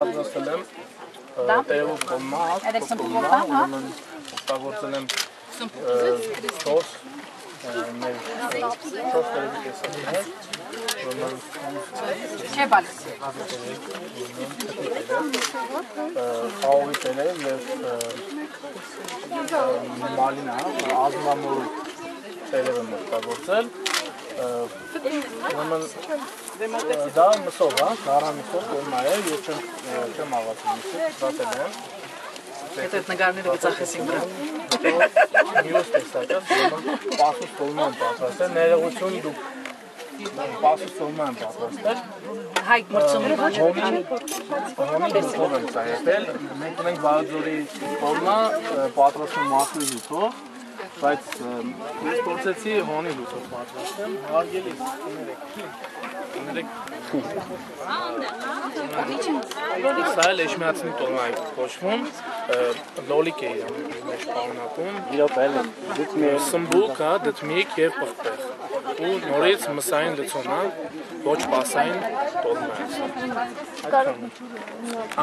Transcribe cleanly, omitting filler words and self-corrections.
Պատրաստել եմ տերևով կողմա, օգտագործել եմ 4 մեր 4 տերևի կեսակներ, խաղողի տերև և մալինա, ազնվամորու տերև եմ օգտագործել, դա մսով, գառամիսով կողմա է, և չեմ աղացել միսով, դատել եմ։ Հետո այդ նգարները գծախեսին վրա։ Մյուս տեսակը, պասուս կողմա եմ պատրաստել, ներողություն դուք պասուս կողմա եմ պատրաստել։ Հայք մրցումի հոնի դուքով եմ ծայրել, մենք ունենք Վարաձորի կողմա պատրաստում մաքրի դուքով, բայց ես փորձեցի հոնի դուքով պատրաստեմ, հարգելիս, Սա էլ էշմիածնի տոլմա է կոչվում, լոլիկ է իր մեջ պարունակում, սմբուկ, դդմիկ և պղպեղ, ու նորից մսային լցոնա, ոչ պասային տոլմա է։